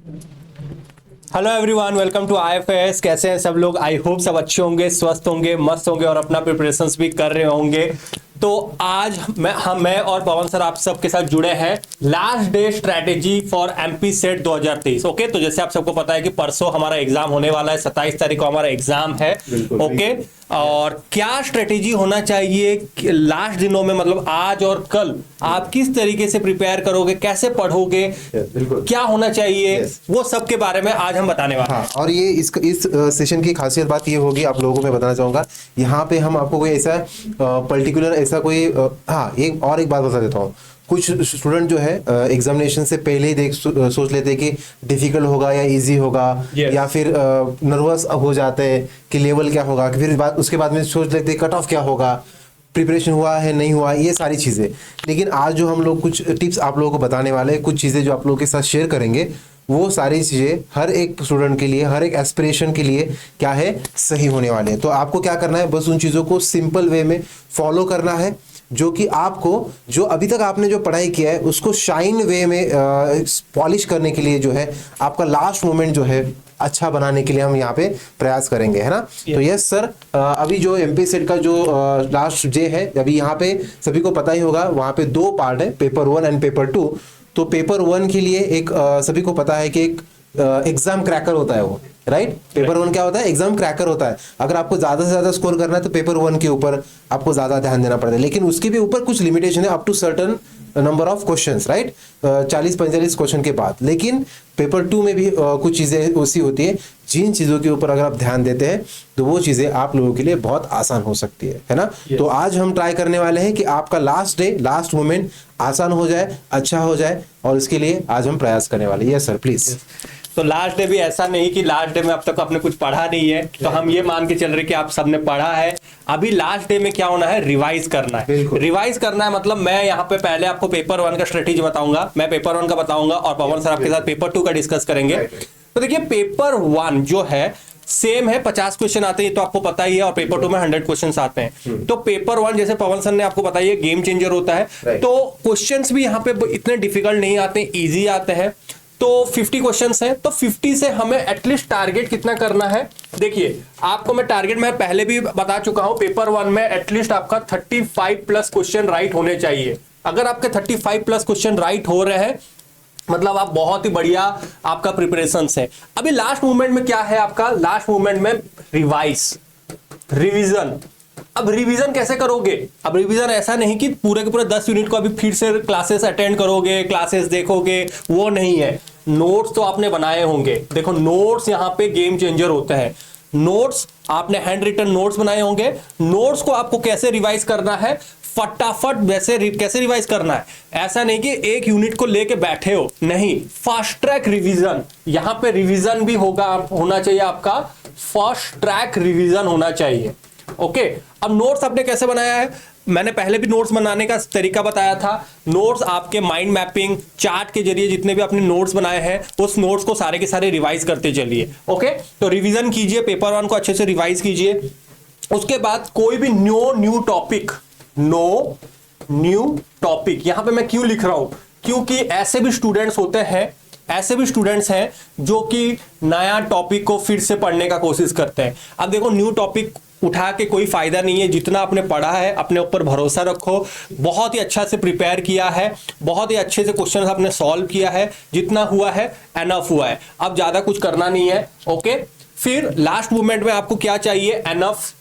Hello everyone, welcome to IFS. कैसे हैं सब लोग? आई होप सब अच्छे होंगे, स्वस्थ होंगे, मस्त होंगे और अपना प्रिपरेशंस भी कर रहे होंगे। तो आज मैं और पवन सर आप सबके साथ जुड़े हैं last day strategy for MP set 2023। Okay, तो जैसे आप सबको पता है कि परसों हमारा एग्जाम होने वाला है, 27 तारीख को हमारा एग्जाम है। ओके, और क्या स्ट्रेटेजी होना चाहिए लास्ट दिनों में, मतलब आज और कल आप किस तरीके से प्रिपेयर करोगे, कैसे पढ़ोगे, क्या होना चाहिए, वो सब के बारे में आज हम बताने वाले हैं। और ये इस सेशन की खासियत बात ये होगी, आप लोगों को मैं बताना चाहूंगा, यहाँ पे हम आपको कोई ऐसा पर्टिकुलर ऐसा कोई एक बात बता देता हूँ। कुछ स्टूडेंट जो है एग्जामिनेशन से पहले ही सोच लेते हैं कि डिफिकल्ट होगा या इजी होगा, या फिर नर्वस हो जाते हैं कि लेवल क्या होगा, फिर उसके बाद में सोच लेते हैं कट ऑफ क्या होगा, प्रिपरेशन हुआ है नहीं हुआ, ये सारी चीज़ें। लेकिन आज जो हम लोग कुछ टिप्स आप लोगों को बताने वाले हैं, कुछ चीज़ें जो आप लोगों के साथ शेयर करेंगे, वो सारी चीज़ें हर एक स्टूडेंट के लिए, हर एक एस्पिरेशन के लिए क्या है, सही होने वाले हैं। तो आपको क्या करना है, बस उन चीज़ों को सिंपल वे में फॉलो करना है, जो कि आपको जो अभी तक आपने जो पढ़ाई किया है उसको शाइन वे में पॉलिश करने के लिए जो है, आपका लास्ट मोमेंट जो है अच्छा बनाने के लिए हम यहाँ पे प्रयास करेंगे, है ना। तो यस सर, अभी जो एमपी सेट का जो लास्ट डे है, अभी यहाँ पे सभी को पता ही होगा, वहाँ पे 2 पार्ट है, पेपर 1 एंड पेपर 2। तो पेपर 1 के लिए एक सभी को पता है कि एक एग्जाम क्रैकर होता है वो, राइट। पेपर 1 क्या होता है, एग्जाम क्रैकर होता है। अगर आपको ज्यादा से ज्यादा स्कोर करना है तो पेपर 1 के ऊपर आपको ज्यादा ध्यान देना पड़ता है, लेकिन उसके भी ऊपर कुछ लिमिटेशन है, up to certain number of questions, right, 40-45 question के बाद। लेकिन पेपर 2 में भी कुछ चीजें ऐसी होती है, जिन चीजों के ऊपर अगर आप ध्यान देते हैं तो वो चीजें आप लोगों के लिए बहुत आसान हो सकती है ना। तो आज हम ट्राई करने वाले हैं कि आपका लास्ट डे, लास्ट मोमेंट आसान हो जाए, अच्छा हो जाए, और इसके लिए आज हम प्रयास करने वाले हैं। Yes sir, please. तो लास्ट डे भी ऐसा नहीं कि लास्ट डे में अब तक आपने कुछ पढ़ा नहीं है, तो हम ये मान के चल रहे कि आप सबने पढ़ा है। अभी लास्ट डे में क्या होना है, रिवाइज करना है। रिवाइज करना है मतलब मैं यहाँ पे पहले आपको पेपर 1 का स्ट्रेटेजी बताऊंगा, मैं पेपर 1 का बताऊंगा और पवन सर आपके साथ पेपर 2 का डिस्कस करेंगे। तो देखिए, पेपर 1 जो है सेम है, 50 क्वेश्चन आते हैं, तो आपको पता ही है, और पेपर 2 में 100 क्वेश्चन आते हैं। तो पेपर 1 जैसे पवन सर ने आपको बताया, ये गेम चेंजर होता है। तो क्वेश्चंस भी यहाँ पे इतने डिफिकल्ट नहीं आते, इजी आते हैं। तो 50 क्वेश्चंस हैं, तो 50 से हमें एटलीस्ट टारगेट कितना करना है। देखिए, आपको मैं टारगेट मैं पहले भी बता चुका हूं, पेपर 1 में एटलीस्ट आपका 35 प्लस क्वेश्चन राइट होने चाहिए। अगर आपके 35 प्लस क्वेश्चन राइट हो रहे हैं, मतलब आप बहुत ही बढ़िया आपका प्रिपरेशन है। अभी लास्ट मूवमेंट में क्या है आपका, लास्ट मूवमेंट में रिवीजन। अब रिवीजन कैसे करोगे? अब रिवीजन ऐसा नहीं कि पूरे के पूरे 10 यूनिट को अभी फिर से क्लासेस अटेंड करोगे, क्लासेस देखोगे, वो नहीं है। नोट्स तो आपने बनाए होंगे। देखो, नोट्स यहाँ पे गेम चेंजर होते हैं। नोट्स आपने हैंड रिटन नोट्स बनाए होंगे। नोट्स को आपको कैसे रिवाइज करना है, फटाफट वैसे कैसे रिवाइज करना है, ऐसा नहीं कि एक यूनिट को लेके बैठे हो, नहीं, फास्ट ट्रैक रिवीजन। यहां पे रिवीजन भी होना चाहिए आपका, फास्ट ट्रैक रिवीजन होना चाहिए। ओके, अब नोट्स आपने कैसे बनाया है, मैंने पहले भी नोट्स बनाने का तरीका बताया था। नोट्स आपके माइंड मैपिंग चार्ट के जरिए जितने भी आपने नोट्स बनाए हैं, उस नोट्स को सारे के सारे रिवाइज करते चलिए। ओके, तो रिवीजन कीजिए, पेपर 1 को अच्छे से रिवाइज कीजिए। उसके बाद कोई भी न्यू टॉपिक, यहां पे मैं क्यों लिख रहा हूं, क्योंकि ऐसे भी स्टूडेंट्स हैं जो कि नया टॉपिक को फिर से पढ़ने का कोशिश करते हैं। अब देखो, न्यू टॉपिक उठा के कोई फायदा नहीं है। जितना आपने पढ़ा है, अपने ऊपर भरोसा रखो, बहुत ही अच्छा से प्रिपेयर किया है, बहुत ही अच्छे से क्वेश्चन आपने सॉल्व किया है, जितना हुआ है एनफ हुआ है, अब ज्यादा कुछ करना नहीं है। ओके, फिर लास्ट मूवमेंट में आपको क्या चाहिए, एनफ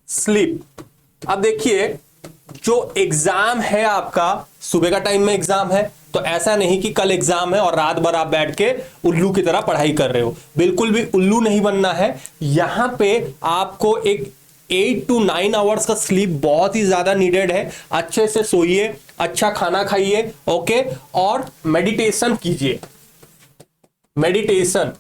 स्लीप। अब देखिए, जो एग्जाम है आपका, सुबह का टाइम में एग्जाम है, तो ऐसा नहीं कि कल एग्जाम है और रात भर आप बैठ के उल्लू की तरह पढ़ाई कर रहे हो। बिल्कुल भी उल्लू नहीं बनना है। यहां पे आपको एक 8 to 9 आवर्स का स्लीप बहुत ही ज्यादा नीडेड है। अच्छे से सोइए, अच्छा खाना खाइए, ओके, और मेडिटेशन कीजिए। मेडिटेशन,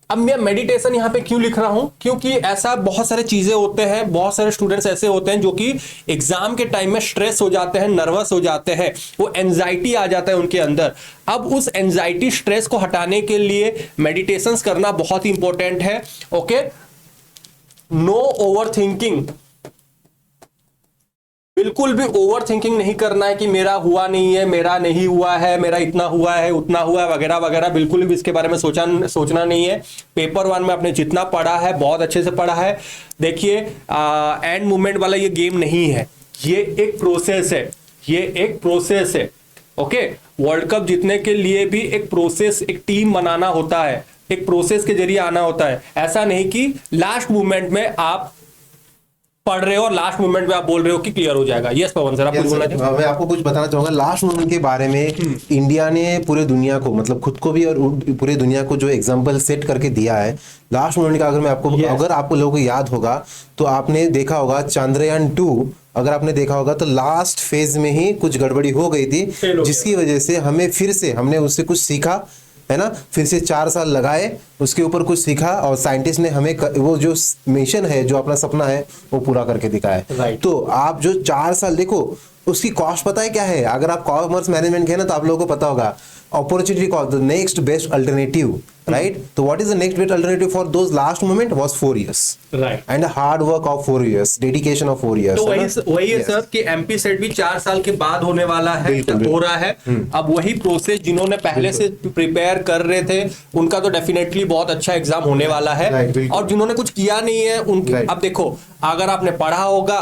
अब मैं मेडिटेशन यहां पे क्यों लिख रहा हूं, क्योंकि ऐसा बहुत सारे चीजें होते हैं, बहुत सारे स्टूडेंट्स ऐसे होते हैं जो कि एग्जाम के टाइम में स्ट्रेस हो जाते हैं, नर्वस हो जाते हैं, वो एंजाइटी आ जाता है उनके अंदर। अब उस एंजाइटी स्ट्रेस को हटाने के लिए मेडिटेशन करना बहुत ही इंपॉर्टेंट है। ओके, नो ओवर थिंकिंग, बिल्कुल भी ओवर थिंकिंग नहीं करना है कि मेरा हुआ नहीं है, मेरा नहीं हुआ है, मेरा इतना हुआ है, उतना हुआ है, वगैरह वगैरह। बिल्कुल भी इसके बारे में सोचना नहीं है। पेपर 1 में आपने जितना पढ़ा है बहुत अच्छे से पढ़ा है। देखिए एंड मूवमेंट वाला ये गेम नहीं है, ये एक प्रोसेस है, ये एक प्रोसेस है। ओके, वर्ल्ड कप जीतने के लिए भी एक प्रोसेस, एक टीम बनाना होता है, एक प्रोसेस के जरिए आना होता है। ऐसा नहीं कि लास्ट मूवमेंट में आप पढ़ रहे हो और लास्ट मोमेंट में आप बोल रहे हो कि क्लियर हो जाएगा। यस पवन सर, आप कुछ बोलना चाहिए? मैं आपको कुछ बताना चाहूंगा लास्ट मोमेंट के बारे में। इंडिया ने पूरे दुनिया को, मतलब खुद को भी और पूरे दुनिया को जो एग्जांपल सेट करके दिया है लास्ट मोमेंट का। अगर मैं आपको अगर आपको लोगों को याद होगा तो आपने देखा होगा चंद्रयान 2, अगर आपने देखा होगा तो लास्ट फेज में ही कुछ गड़बड़ी हो गई थी, जिसकी वजह से हमें फिर से हमने उससे कुछ सीखा, है ना। फिर से 4 साल लगाए, उसके ऊपर कुछ सीखा और साइंटिस्ट ने हमें वो जो मिशन है, जो अपना सपना है, वो पूरा करके दिखाया। तो आप जो 4 साल देखो, उसकी कॉस्ट पता है क्या है? अगर आप कॉमर्स मैनेजमेंट के ना तो आप लोगों को पता होगा, opportunity cost, the next best alternative, right. तो what is the next best alternative for those last moment was 4 years, right, and hard work of 4 years, dedication of 4 years। तो वही है सर कि एमपी सेट भी 4 साल के बाद होने वाला है, हो रहा है। अब वही प्रोसेस जिन्होंने पहले से प्रिपेयर कर रहे थे उनका तो डेफिनेटली बहुत अच्छा एग्जाम होने वाला है, और जिन्होंने कुछ किया नहीं है उनके, अब देखो अगर आपने पढ़ा होगा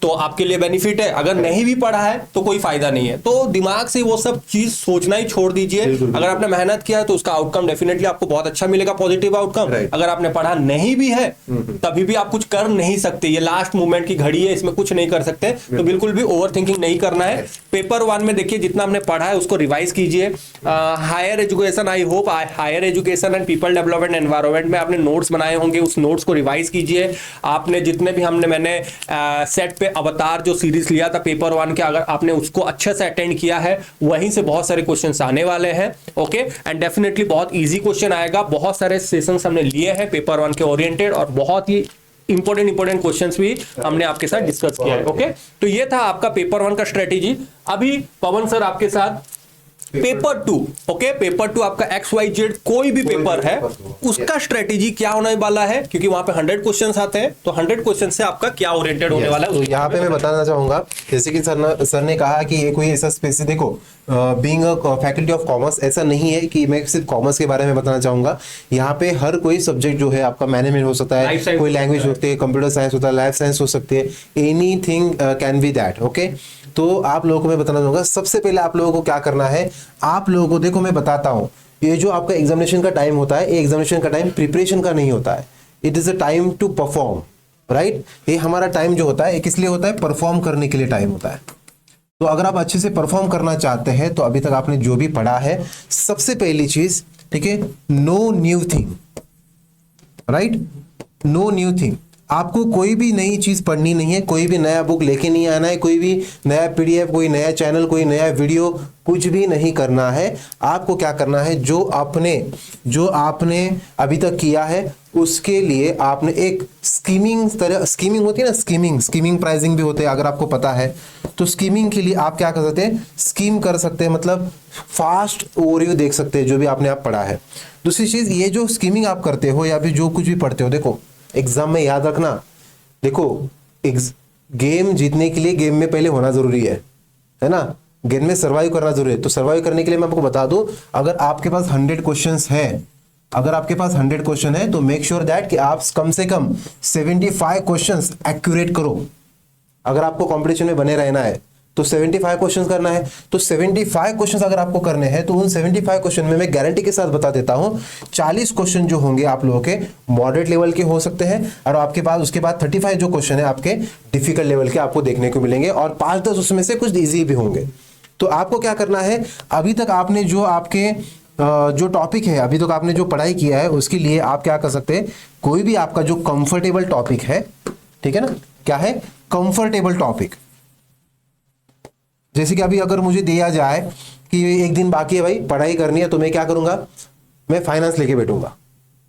तो आपके लिए बेनिफिट है, अगर नहीं भी पढ़ा है तो कोई फायदा नहीं है। तो दिमाग से वो सब चीज सोचना ही छोड़ दीजिए। अगर आपने मेहनत किया है तो उसका आउटकम डेफिनेटली आपको बहुत अच्छा मिलेगा, पॉजिटिव आउटकम। अगर आपने पढ़ा नहीं भी है तभी भी आप कुछ कर नहीं सकते, ये लास्ट मोमेंट की घड़ी है, इसमें कुछ नहीं कर सकते। तो बिल्कुल भी ओवर थिंकिंग नहीं करना है। पेपर 1 में देखिए जितना हमने पढ़ा है उसको रिवाइज कीजिए। Higher education, I hope higher education and people development environment में आपने नोट्स बनाए होंगे, उस नोट्स को रिवाइज कीजिए। आपने जितने भी मैंने सेट पे अवतार जो सीरीज लिया था पेपर 1 के, अगर आपने उसको अच्छे से अटेंड किया है, वहीं से बहुत सारे क्वेश्चंस आने वाले हैं। ओके, एंड डेफिनेटली बहुत इजी क्वेश्चन आएगा। बहुत सारे सेशंस हमने लिए हैं पेपर 1 के ओरिएंटेड, और बहुत ही इंपॉर्टेंट क्वेश्चंस भी हमने आपके साथ डिस्कस किया है। ओके, तो ये था आपका पेपर 1 का स्ट्रेटेजी। अभी पवन सर आपके साथ पेपर 2, ओके, पेपर 2 आपका XYZ कोई भी पेपर है उसका स्ट्रेटेजी क्या होने वाला है, क्योंकि वहां पे 100 क्वेश्चंस आते हैं, तो 100 क्वेश्चन से आपका क्या ओरिएंटेड होने वाला है। तो यहाँ पे मैं बताना चाहूंगा, जैसे कि सर ने कहा कि ये कोई ऐसा स्पेसिफिक, देखो being a faculty of commerce, ऐसा नहीं है कि मैं सिर्फ कॉमर्स के बारे में बताना चाहूंगा। यहाँ पे हर कोई सब्जेक्ट जो है आपका मैनेजमेंट हो सकता है, कोई लैंग्वेज होती है, कंप्यूटर साइंस होता है, लाइफ साइंस हो सकती है, anything can be that. Okay, तो आप लोगों को मैं बताना चाहूंगा, सबसे पहले आप लोगों को क्या करना है, आप लोगों को देखो मैं बताता हूँ, ये जो आपका एग्जामिनेशन का टाइम होता है, ये एग्जामिनेशन का टाइम प्रिपरेशन का नहीं होता है, it is a time to perform, right. ये हमारा टाइम जो होता है ये किस लिए होता है? परफॉर्म करने के लिए टाइम होता है। तो अगर आप अच्छे से परफॉर्म करना चाहते हैं तो अभी तक आपने जो भी पढ़ा है, सबसे पहली चीज, ठीक है, no new thing, right, no new thing. आपको कोई भी नई चीज पढ़नी नहीं है, कोई भी नया बुक लेके नहीं आना है, कोई भी नया PDF, कोई नया चैनल, कोई नया वीडियो, कुछ भी नहीं करना है। आपको क्या करना है, जो आपने अभी तक किया है उसके लिए आपने एक स्कीमिंग होती है ना, स्कीमिंग प्राइसिंग भी होते हैं, अगर आपको पता है तो स्कीमिंग के लिए आप क्या कर सकते हैं, स्कीम कर सकते हैं, मतलब फास्ट ओवरव्यू देख सकते हैं जो भी आपने आप पढ़ा है। दूसरी चीज, ये जो स्कीमिंग आप करते हो या फिर जो कुछ भी पढ़ते हो, देखो एग्जाम में याद रखना, देखो गेम जीतने के लिए गेम में पहले होना जरूरी है ना, गेम में सर्वाइव करना जरूरी है। तो सर्वाइव करने के लिए मैं आपको बता दूं, अगर आपके पास 100 क्वेश्चंस है, अगर आपके पास 100 क्वेश्चन है तो मेक श्योर दैट कि आप कम से कम 75 क्वेश्चंस एक्यूरेट करो। अगर आपको कंपटीशन में बने रहना है तो 75 क्वेश्चंस करना है। तो 75 क्वेश्चंस अगर आपको करने हैं तो उन 75 क्वेश्चन में मैं गारंटी के साथ बता देता हूं, 40 क्वेश्चन जो होंगे आप लोगों के मॉडरेट लेवल के हो सकते हैं, और आपके पास उसके बाद 35 जो क्वेश्चन है आपके डिफिकल्ट लेवल के आपको देखने को मिलेंगे, और 5-10 उसमें से कुछ ईजी भी होंगे। तो आपको क्या करना है, अभी तक आपने जो आपके जो टॉपिक है, अभी तक आपने जो पढ़ाई किया है, उसके लिए आप क्या कर सकते हैं, कोई भी आपका जो कंफर्टेबल टॉपिक है, ठीक है ना, क्या है कंफर्टेबल टॉपिक। जैसे कि अभी अगर मुझे दिया जाए कि एक दिन बाकी है भाई, पढ़ाई करनी है, तो मैं क्या करूंगा, मैं फाइनेंस लेके बैठूंगा,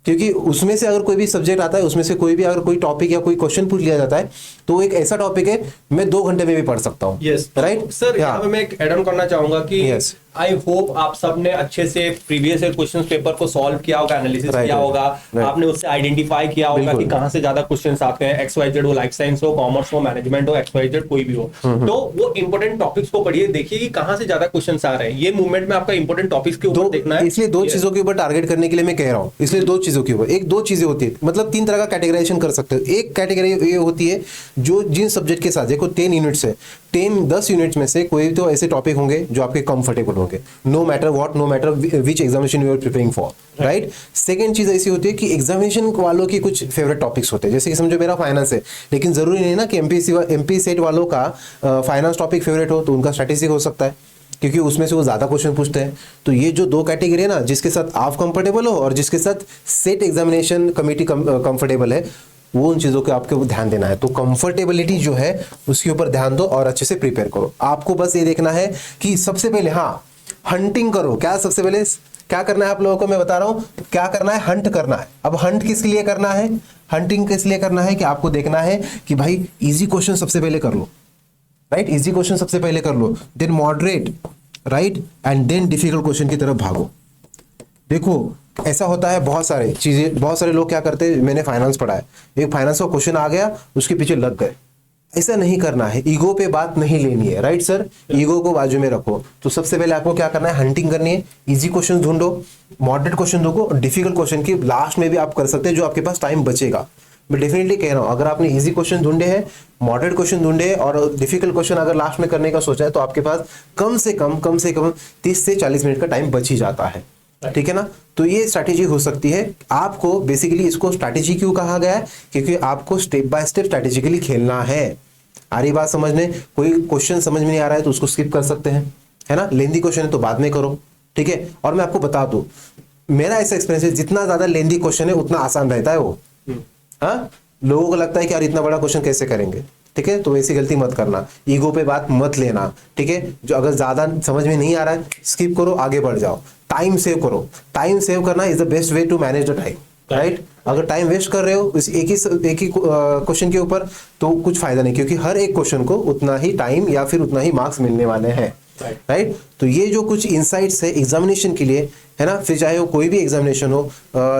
क्योंकि उसमें से अगर कोई भी सब्जेक्ट आता है, उसमें से कोई भी अगर कोई टॉपिक या कोई क्वेश्चन पूछ लिया जाता है, तो एक ऐसा टॉपिक है मैं 2 घंटे में भी पढ़ सकता हूँ। यस राइट सर, यहाँ पे मैं एक एड ऑन करना चाहूंगा कि Yes. आई होप आप सबने अच्छे से प्रीवियस ईयर क्वेश्चन पेपर को सॉल्व किया होगा, एनालिसिस Right, किया right, होगा, right. आपने उससे आइडेंटिफाई किया होगा बिल्कुल। कि कहाँ से ज्यादा क्वेश्चंस आते हैं, XYZ हो, लाइफ साइंस हो, कॉमर्स हो, मैनेजमेंट हो, XYZ कोई भी हो, तो वो इंपॉर्टेंट टॉपिक्स को पढ़िए, देखिए कि कहाँ से ज्यादा क्वेश्चंस आ रहे हैं। ये मूवमेंट में आपका इंपॉर्टेंट टॉपिक्स के ऊपर देखना है, इसलिए 2 Yes. चीजों के ऊपर टारगेट करने के लिए मैं कह रहा हूँ। इसलिए 2 चीजों के ऊपर, एक 2 चीजें होती है, मतलब 3 तरह का कैटेगराइजेशन कर सकते हो। एक कैटेगरी ये होती है जो जिन सब्जेक्ट के साथ, देखो 10 यूनिट्स है, 10 यूनिट्स में से कोई तो ऐसे टॉपिक होंगे जो आपके कंफर्टेबल होंगे, no matter what, no matter which examination you are preparing for, right. Second चीज ऐसी होती है कि एग्जामिनेशन वालों की कुछ फेवरेट टॉपिक्स होते हैं, जैसे कि समझो मेरा फाइनेंस है, लेकिन जरूरी नहीं ना कि एमपी सेट वालों का फाइनेंस टॉपिक फेवरेट हो, तो उनका स्ट्रैटेजिक हो सकता है, क्योंकि उसमें से वो ज्यादा क्वेश्चन पूछते हैं। तो ये जो 2 कैटेगरी है ना, जिसके साथ आप कंफर्टेबल हो और जिसके साथ सेट एग्जामिनेशन कमेटी कंफर्टेबल है, वो उन चीजों के आपको ध्यान देना है। तो कंफर्टेबिलिटी जो है उसके ऊपर ध्यान दो और अच्छे से प्रिपेयर करो। आपको बस ये देखना है कि सबसे पहले हंटिंग करो। क्या सबसे पहले क्या करना है आप लोगों को मैं बता रहा हूं, क्या करना है, हंट करना है। अब हंट किस लिए करना है, हंटिंग किस लिए करना है कि आपको देखना है कि भाई इजी क्वेश्चन सबसे पहले कर लो, राइट, इजी क्वेश्चन सबसे पहले कर लो, then moderate, right, and then difficult question की तरफ भागो। देखो ऐसा होता है बहुत सारे लोग क्या करते हैं, मैंने फाइनेंस पढ़ा है, एक फाइनेंस का क्वेश्चन आ गया, उसके पीछे लग गए। ऐसा नहीं करना है, ईगो पे बात नहीं लेनी है, राइट सर, ईगो को बाजू में रखो। तो सबसे पहले आपको क्या करना है, हंटिंग करनी है, इजी क्वेश्चन ढूंढो, मॉडरेट क्वेश्चन ढूंढो, डिफिकल्ट क्वेश्चन की लास्ट में भी आप कर सकते हैं, जो आपके पास टाइम बचेगा। मैं डेफिनेटली कह रहा हूं, अगर आपने इजी क्वेश्चन ढूंढे हैं, मॉडरेट क्वेश्चन ढूंढे हैं और डिफिकल्ट क्वेश्चन अगर लास्ट में करने का सोचा है, तो आपके पास कम से कम 30 से 40 मिनट का टाइम बच ही जाता है, ठीक है ना। तो ये स्ट्रैटेजी हो सकती है। आपको बेसिकली इसको स्ट्रैटेजी क्यों कहा गया है, क्योंकि आपको स्टेप बाय स्टेप स्ट्रैटेजिकली खेलना है। आ रही बात समझने, कोई क्वेश्चन समझ में नहीं आ रहा है तो उसको स्किप कर सकते हैं, है ना, लेंदी क्वेश्चन है तो बाद में करो, ठीक है। और मैं आपको बता दूं, मेरा ऐसा एक्सपीरियंस है, जितना ज्यादा लेंदी क्वेश्चन है उतना आसान रहता है वो। हाँ, लोगों को लगता है कि यार इतना बड़ा क्वेश्चन कैसे करेंगे, ठीक है, तो वैसी गलती मत करना, ईगो पे बात मत लेना, ठीक है। जो अगर ज्यादा समझ में नहीं आ रहा है स्किप करो, आगे बढ़ जाओ, टाइम सेव करो। टाइम सेव करना is the best way to manage the time, right. अगर टाइम वेस्ट कर रहे हो इस एक ही क्वेश्चन के ऊपर, तो कुछ फायदा नहीं, क्योंकि हर एक क्वेश्चन को उतना ही टाइम या फिर उतना ही मार्क्स मिलने वाले हैं, राइट। तो ये जो कुछ इंसाइट्स है एग्जामिनेशन के लिए, है ना, फिर चाहे वो कोई भी एग्जामिनेशन हो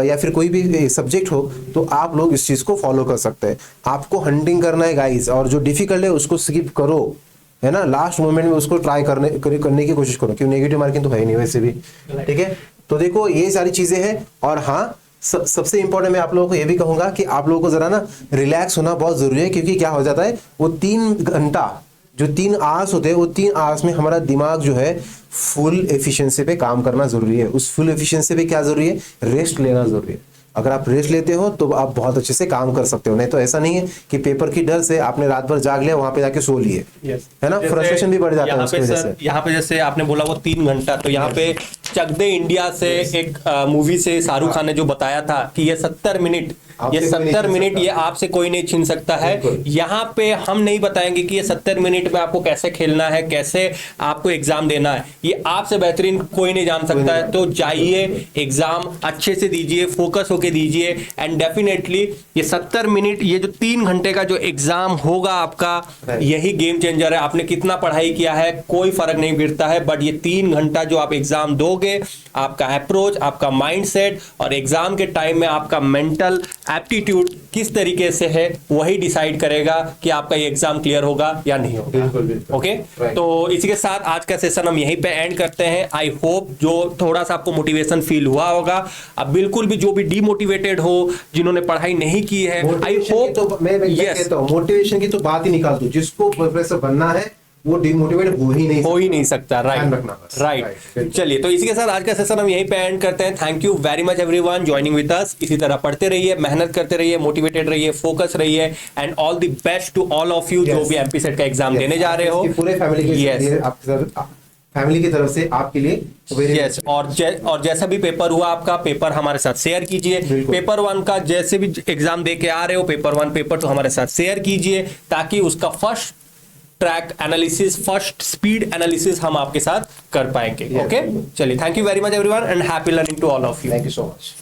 या फिर कोई भी सब्जेक्ट हो, तो आप लोग इस चीज को फॉलो कर सकते हैं। आपको हंटिंग करना है गाइस, और जो डिफिकल्ट है उसको स्किप करो, है ना, लास्ट मोमेंट में उसको ट्राई करने की कोशिश करो, क्यों नेगेटिव मार्किंग तो है ही नहीं वैसे भी, ठीक है। तो देखो ये सारी चीजें हैं। और हाँ, सबसे इंपॉर्टेंट मैं आप लोगों को ये भी कहूंगा कि आप लोगों को जरा ना रिलैक्स होना बहुत जरूरी है, क्योंकि क्या हो जाता है, वो 3 घंटा जो 3 आवर्स होते हैं, वो 3 आवर्स में हमारा दिमाग जो है फुल एफिशिएंसी पे काम करना जरूरी है। उस फुल एफिशिएंसी पे क्या जरूरी है, रेस्ट लेना जरूरी है। अगर आप रेस्ट लेते हो तो आप बहुत अच्छे से काम कर सकते हो। नहीं तो ऐसा नहीं है कि पेपर की डर से आपने रात भर जाग लिया, वहां पे जाके सो लिए, है ना, फ्रस्ट्रेशन भी बढ़ जाता है उसकी वजह से। यहाँ पे जैसे आपने बोला वो 3 घंटा, तो यहाँ पे चक दे इंडिया से एक मूवी से शाहरुख खान ने जो बताया था कि ये 70 मिनट, ये 70 मिनट ये आपसे कोई नहीं छीन सकता है। यहाँ पे हम नहीं बताएंगे कि ये 70 मिनट में आपको कैसे खेलना है, कैसे आपको एग्जाम देना है, ये आपसे बेहतरीन कोई नहीं जान सकता है। तो जाइए, एग्जाम अच्छे से दीजिए, फोकस होके दीजिए, एंड डेफिनेटली ये 70 मिनट, ये जो 3 घंटे का जो एग्जाम होगा आपका, यही गेम चेंजर है। आपने कितना पढ़ाई किया है कोई फर्क नहीं पड़ता है, बट ये 3 घंटा जो आप एग्जाम दोगे, आपका अप्रोच, आपका माइंडसेट और एग्जाम के टाइम में आपका मेंटल एप्टीट्यूड किस तरीके से है, वही डिसाइड करेगा कि आपका ये एग्जाम क्लियर होगा या नहीं होगा। ओके, तो इसी के साथ आज का सेशन हम यहीं पे एंड करते हैं। आई होप जो थोड़ा सा आपको मोटिवेशन फील हुआ होगा। अब बिल्कुल भी जो भी डीमोटिवेटेड हो, जिन्होंने पढ़ाई नहीं की है, आई होप, तो मैं कहता हूं मोटिवेशन की तो बात ही निकाल दो, जिसको प्रोफेसर बनना है वो डिमोटिवेट हो ही नहीं सकता, राइट। चलिए, तो इसी के साथ आज का सेशन हम यहीं पे एंड करते हैं। Thank you very much everyone joining with us. इसी तरह पढ़ते रहिए, मेहनत करते रहिए, मोटिवेटेड रहिए, फोकस रहिए, and all the best to all of you जो भी एमपी सेट का एग्जाम देने जा रहे हो। पूरे फैमिली की तरफ से आपके लिए यस। और जैसा भी पेपर हुआ आपका, पेपर हमारे साथ शेयर कीजिए। पेपर 1 का जैसे भी एग्जाम दे के आ रहे हो, पेपर 1 पेपर 2 हमारे साथ शेयर कीजिए, ताकि उसका first track analysis, first speed analysis हम आपके साथ कर पाएंगे। ओके, चलिए, thank you very much everyone and happy learning to all of you. Thank you so much.